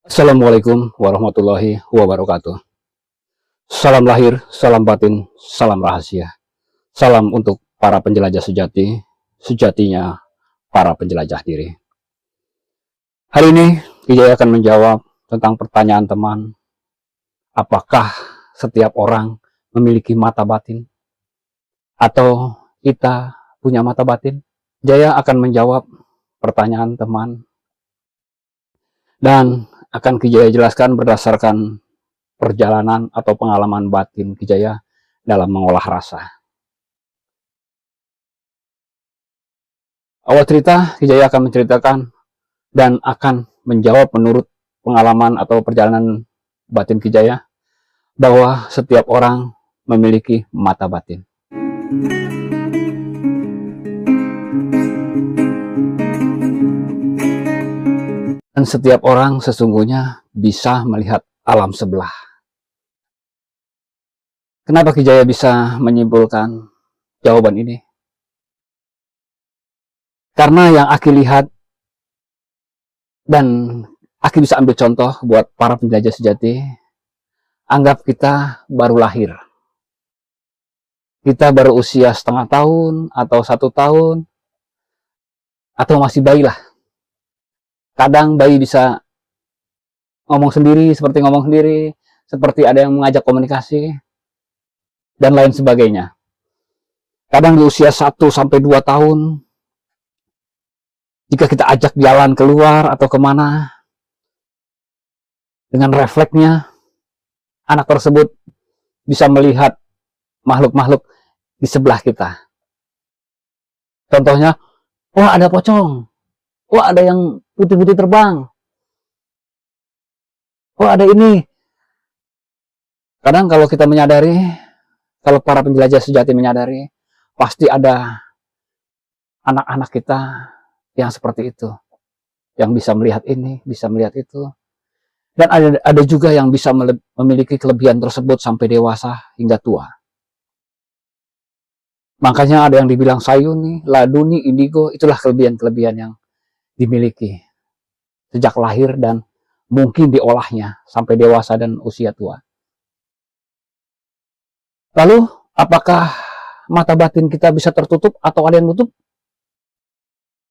Assalamualaikum warahmatullahi wabarakatuh. Salam lahir, salam batin, salam rahasia. Salam untuk para penjelajah sejati, sejatinya para penjelajah diri. Hari ini, Kijaya akan menjawab tentang pertanyaan teman, apakah setiap orang memiliki mata batin? Atau kita punya mata batin? Jaya akan menjawab pertanyaan teman, dan akan Kijaya jelaskan berdasarkan perjalanan atau pengalaman batin Kijaya dalam mengolah rasa. Awal cerita, Kijaya akan menceritakan dan akan menjawab menurut pengalaman atau perjalanan batin Kijaya bahwa setiap orang memiliki mata batin. Dan setiap orang sesungguhnya bisa melihat alam sebelah. Kenapa Kijaya bisa menyimpulkan jawaban ini? Karena yang Aki lihat, dan Aki bisa ambil contoh buat para penjelajah sejati, anggap kita baru lahir. Kita baru usia setengah tahun, atau 1 tahun, atau masih bayi lah. Kadang bayi bisa ngomong sendiri, seperti ada yang mengajak komunikasi, dan lain sebagainya. Kadang di usia 1-2 tahun, jika kita ajak jalan keluar atau kemana, dengan refleksnya, anak tersebut bisa melihat makhluk-makhluk di sebelah kita. Contohnya, wah ada pocong, wah ada yang putih-putih terbang, wah ada ini. Kadang kalau kita menyadari, kalau para penjelajah sejati menyadari, pasti ada anak-anak kita yang seperti itu, yang bisa melihat ini, bisa melihat itu. Dan ada juga yang bisa memiliki kelebihan tersebut sampai dewasa hingga tua. Makanya ada yang dibilang sayuni, laduni, indigo, itulah kelebihan-kelebihan yang dimiliki sejak lahir dan mungkin diolahnya sampai dewasa dan usia tua. Lalu, apakah mata batin kita bisa tertutup atau ada yang nutup?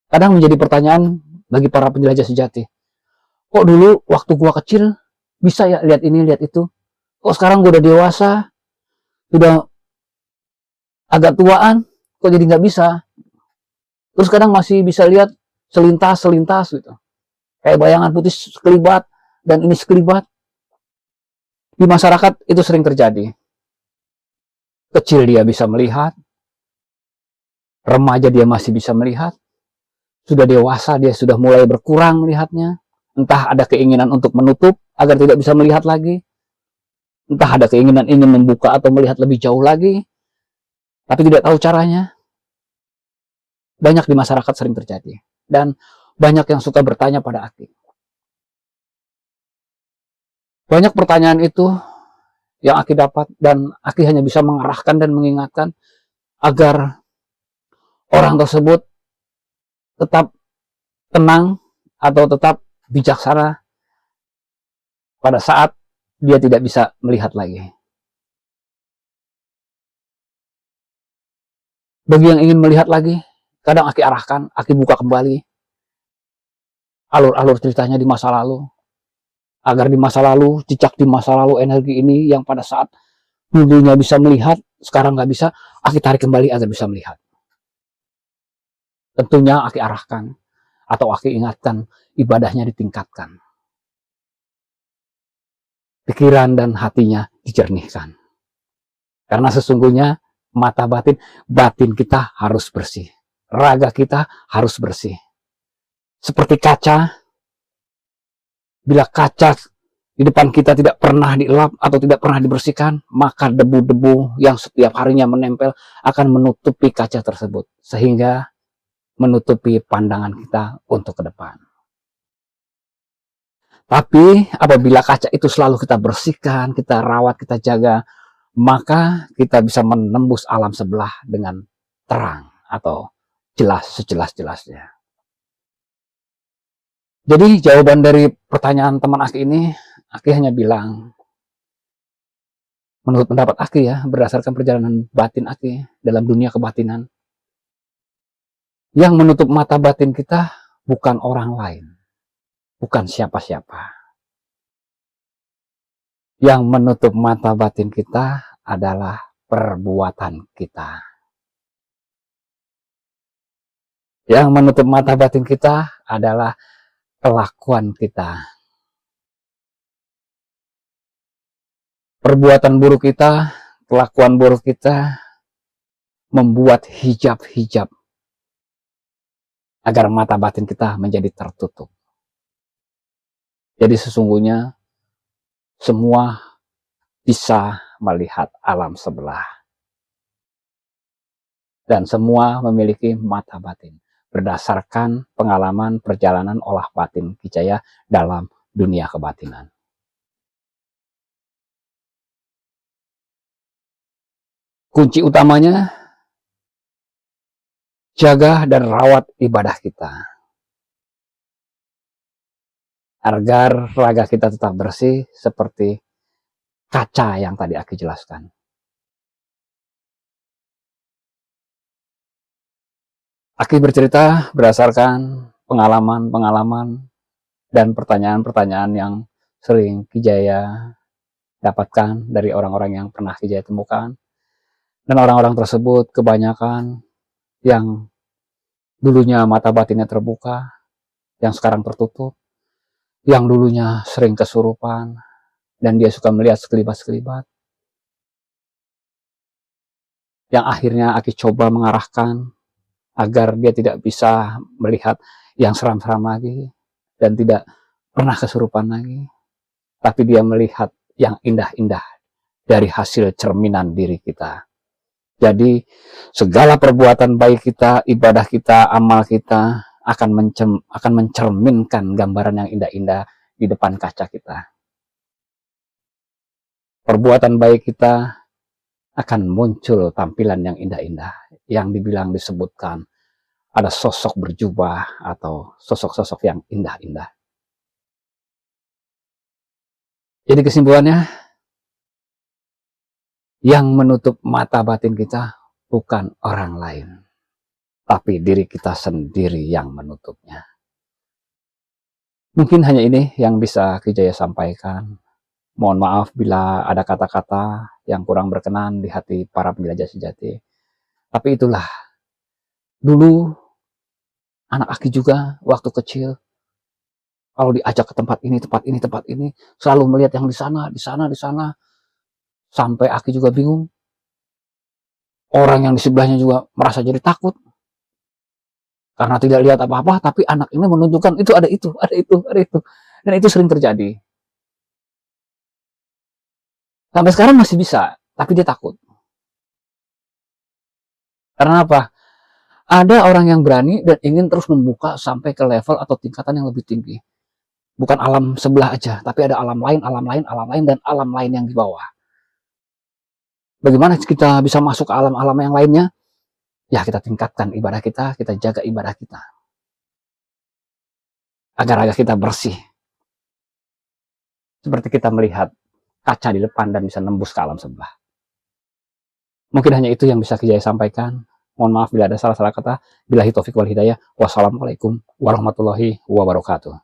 Kadang menjadi pertanyaan bagi para penjelajah sejati. Kok dulu waktu gua kecil bisa ya lihat ini, lihat itu? Kok sekarang gua udah dewasa, udah agak tuaan, kok jadi nggak bisa? Terus kadang masih bisa lihat selintas gitu. Kayak bayangan putih sekelibat, dan ini sekelibat. Di masyarakat itu sering terjadi. Kecil dia bisa melihat, remaja dia masih bisa melihat, sudah dewasa dia sudah mulai berkurang melihatnya. Entah ada keinginan untuk menutup agar tidak bisa melihat lagi, entah ada keinginan ingin membuka atau melihat lebih jauh lagi, tapi tidak tahu caranya. Banyak di masyarakat sering terjadi, dan banyak yang suka bertanya pada Aki. Banyak pertanyaan itu yang Aki dapat, dan Aki hanya bisa mengarahkan dan mengingatkan agar orang tersebut tetap tenang atau tetap bijaksana pada saat dia tidak bisa melihat lagi. Bagi yang ingin melihat lagi, kadang Aki arahkan, Aki buka kembali alur-alur ceritanya di masa lalu, agar di masa lalu, jejak di masa lalu energi ini yang pada saat dulunya bisa melihat, sekarang nggak bisa, Aki tarik kembali agar bisa melihat. Tentunya Aki arahkan atau Aki ingatkan, ibadahnya ditingkatkan, pikiran dan hatinya dijernihkan. Karena sesungguhnya mata batin kita harus bersih, raga kita harus bersih. Seperti kaca, bila kaca di depan kita tidak pernah dielap atau tidak pernah dibersihkan, maka debu-debu yang setiap harinya menempel akan menutupi kaca tersebut, sehingga menutupi pandangan kita untuk ke depan. Tapi apabila kaca itu selalu kita bersihkan, kita rawat, kita jaga, maka kita bisa menembus alam sebelah dengan terang atau jelas sejelas-jelasnya. Jadi jawaban dari pertanyaan teman Aki ini, Aki hanya bilang, menurut pendapat Aki ya, berdasarkan perjalanan batin Aki dalam dunia kebatinan, yang menutup mata batin kita bukan orang lain, bukan siapa-siapa. Yang menutup mata batin kita adalah perbuatan kita. Yang menutup mata batin kita adalah kelakuan kita. Perbuatan buruk kita, kelakuan buruk kita membuat hijab-hijab agar mata batin kita menjadi tertutup. Jadi sesungguhnya semua bisa melihat alam sebelah. Dan semua memiliki mata batin berdasarkan pengalaman perjalanan olah batin Ki Jaya dalam dunia kebatinan. Kunci utamanya, jaga dan rawat ibadah kita, agar raga kita tetap bersih seperti kaca yang tadi Aki jelaskan. Aki bercerita berdasarkan pengalaman-pengalaman dan pertanyaan-pertanyaan yang sering Ki Jaya dapatkan dari orang-orang yang pernah Ki Jaya temukan. Dan orang-orang tersebut kebanyakan yang dulunya mata batinnya terbuka, yang sekarang tertutup, yang dulunya sering kesurupan, dan dia suka melihat sekelibat-sekelibat. Yang akhirnya Aki coba mengarahkan agar dia tidak bisa melihat yang seram-seram lagi, dan tidak pernah kesurupan lagi, tapi dia melihat yang indah-indah dari hasil cerminan diri kita. Jadi segala perbuatan baik kita, ibadah kita, amal kita akan mencerminkan gambaran yang indah-indah di depan kaca kita. Perbuatan baik kita akan muncul tampilan yang indah-indah, yang disebutkan ada sosok berjubah atau sosok-sosok yang indah-indah. Jadi kesimpulannya, yang menutup mata batin kita bukan orang lain, tapi diri kita sendiri yang menutupnya. Mungkin hanya ini yang bisa Ki Jaya sampaikan. Mohon maaf bila ada kata-kata yang kurang berkenan di hati para penjelajah sejati. Tapi itulah, dulu anak Aki juga waktu kecil, kalau diajak ke tempat ini, selalu melihat yang di sana, sampai Aki juga bingung. Orang yang di sebelahnya juga merasa jadi takut. Karena tidak lihat apa-apa, tapi anak ini menunjukkan itu ada itu. Dan itu sering terjadi. Sampai sekarang masih bisa, tapi dia takut. Karena apa? Ada orang yang berani dan ingin terus membuka sampai ke level atau tingkatan yang lebih tinggi. Bukan alam sebelah aja, tapi ada alam lain, dan alam lain yang di bawah. Bagaimana kita bisa masuk ke alam-alam yang lainnya? Ya, kita tingkatkan ibadah kita jaga ibadah kita. Agar kita bersih. Seperti kita melihat kaca di depan dan bisa nembus ke alam sebelah. Mungkin hanya itu yang bisa Ki Jaya sampaikan. Mohon maaf bila ada salah-salah kata. Billahi taufiq wal hidayah. Wassalamualaikum warahmatullahi wabarakatuh.